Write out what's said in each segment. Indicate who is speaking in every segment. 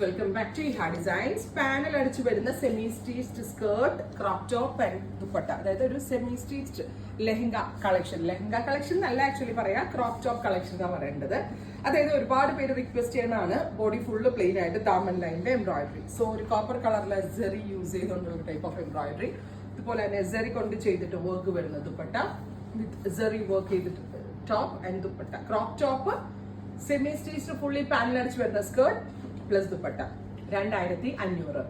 Speaker 1: Welcome back to Eha designs. Panel അടിച്ചു വരുന്ന semi stitched skirt, crop top and dupatta. അതായത് ഒരു semi stitched lehenga collection. Lehenga collection എന്നല്ല ആക്ച്വലി പറയാ, ക്രോപ്പ് ടോപ്പ് കളക്ഷൻ എന്നാണ് പറയേണ്ടത്. അതായത് ഒരുപാട് പേര് റിക്വസ്റ്റ് ചെയ്യുന്നതാണ് ബോഡി ഫുള്ള് പ്ലെയിൻ ആയിട്ട് ദാമൻ ലൈനിന്റെ എംബ്രോയിഡറി. സോ ഒരു കോപ്പർ കളറിലെ സെറി യൂസ് ചെയ്തുകൊണ്ടുള്ള ഒരു ടൈപ്പ് ഓഫ് എംബ്രോയിഡറി. ഇതുപോലെ തന്നെ സെറി കൊണ്ട് ചെയ്തിട്ട് വർക്ക് വരുന്ന ദുപ്പട്ട വിത്ത് സെറി വർക്ക് ചെയ്തിട്ട് top and dupatta. Crop top, semi stitched fully panel അടിച്ചു വരുന്ന സ്കേർട്ട് പ്ലസ് ദുപ്പട്ട 2500.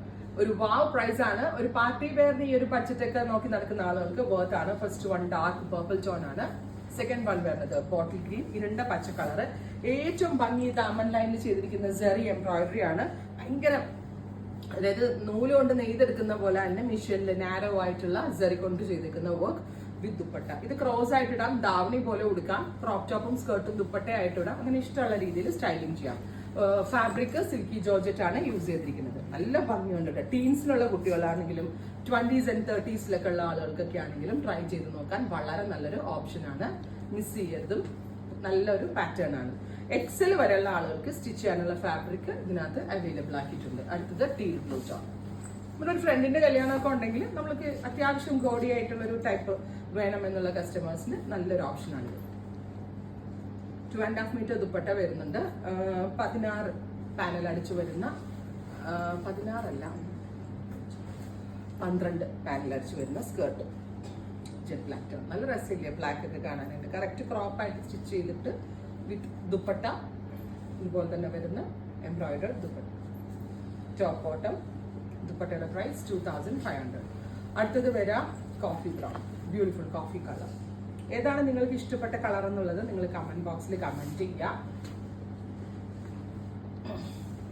Speaker 1: ഒരു വാവ് പ്രൈസ് ആണ്. ഒരു പാർട്ടി വെയറിന് ഈ ഒരു ബഡ്ജറ്റ് ഒക്കെ നോക്കി നടക്കുന്ന ആളുകൾക്ക് വർത്ത് ആണ്. First one dark purple tone ആണ്. സെക്കൻഡ് വൺ വരുന്നത് ബോട്ടിൽ ഗ്രീൻ, ഇരുണ്ട പച്ച കളറ്. ഏറ്റവും ഭംഗി ദാമൻ ലൈനിൽ ചെയ്തിരിക്കുന്ന സെറി എംബ്രോയിഡറി ആണ്. ഭയങ്കര, അതായത് നൂല് കൊണ്ട് നെയ്തെടുക്കുന്ന പോലെ തന്നെ മിഷനിൽ നാരോ ആയിട്ടുള്ള സെറി കൊണ്ട് ചെയ്തിരിക്കുന്ന വർക്ക് വിത്ത് ദുപ്പട്ട. ഇത് ക്രോസ് ആയിട്ട് ഇടാം, ദാവണി പോലെ ഉടുക്കാം, ക്രോപ്പ് ടോപ്പും സ്കേർട്ടും ദുപ്പട്ടയായിട്ട് ഇടാം. അങ്ങനെ ഇഷ്ടമുള്ള രീതിയിൽ സ്റ്റൈലിംഗ് ചെയ്യാം. ഫാബ്രിക് സിൽക്കി ജോർജറ്റ് ആണ് യൂസ് ചെയ്തിരിക്കുന്നത്. നല്ല ഭംഗിയുണ്ട്. ടീൻസിലുള്ള കുട്ടികളാണെങ്കിലും 20s and 30s ഉള്ള ആളുകൾക്കൊക്കെ ആണെങ്കിലും ട്രൈ ചെയ്ത് നോക്കാൻ വളരെ നല്ലൊരു ഓപ്ഷൻ ആണ്. മിസ് ചെയ്യരുതും. നല്ലൊരു പാറ്റേൺ ആണ്. എക്സൽ വരെയുള്ള ആളുകൾക്ക് സ്റ്റിച്ച് ചെയ്യാനുള്ള ഫാബ്രിക് ഇതിനകത്ത് അവൈലബിൾ ആക്കിയിട്ടുണ്ട്. അടുത്തത് ടീൽ ബ്ലൂ ടോൺ. നമ്മുടെ ഒരു ഫ്രണ്ടിന്റെ കല്യാണമൊക്കെ ഉണ്ടെങ്കിൽ നമ്മൾക്ക് അത്യാവശ്യം ഗോഡി ആയിട്ടുള്ള ഒരു ടൈപ്പ് വേണമെന്നുള്ള കസ്റ്റമേഴ്സിന് നല്ലൊരു ഓപ്ഷനാണ്. 2.5 മീറ്റർ ദുപ്പട്ട വരുന്നുണ്ട്. 16 പാനൽ അടിച്ചു വരുന്ന, 12 പാനൽ അടിച്ചു വരുന്ന സ്കേർട്ട്, ജെറ്റ് ബ്ലാക്ക് ടോൺ. നല്ല രസമില്ലേ ബ്ലാക്ക് ഒക്കെ കാണാനായിട്ട്. കറക്റ്റ് ക്രോപ്പ് ആയിട്ട് സ്റ്റിച്ച് ചെയ്തിട്ട് വിത്ത് ദുപ്പട്ട ഇതുപോലെ തന്നെ വരുന്ന എംബ്രോയിഡർ ദുപ്പട്ട. Top bottom. ദുപ്പട്ടയുടെ പ്രൈസ് 2500. അടുത്തത് വരാം coffee brown, beautiful coffee colour. ഏതാണ് നിങ്ങൾക്ക് ഇഷ്ടപ്പെട്ട കളർ എന്നുള്ളത് നിങ്ങൾ കമന്റ് ബോക്സിൽ കമന്റ് ചെയ്യുക.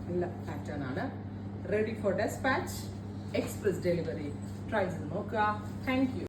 Speaker 1: നല്ല പാറ്റേൺ ആണ്. Ready for despatch, express delivery. Try ചെയ്ത് നോക്കുക. Thank U.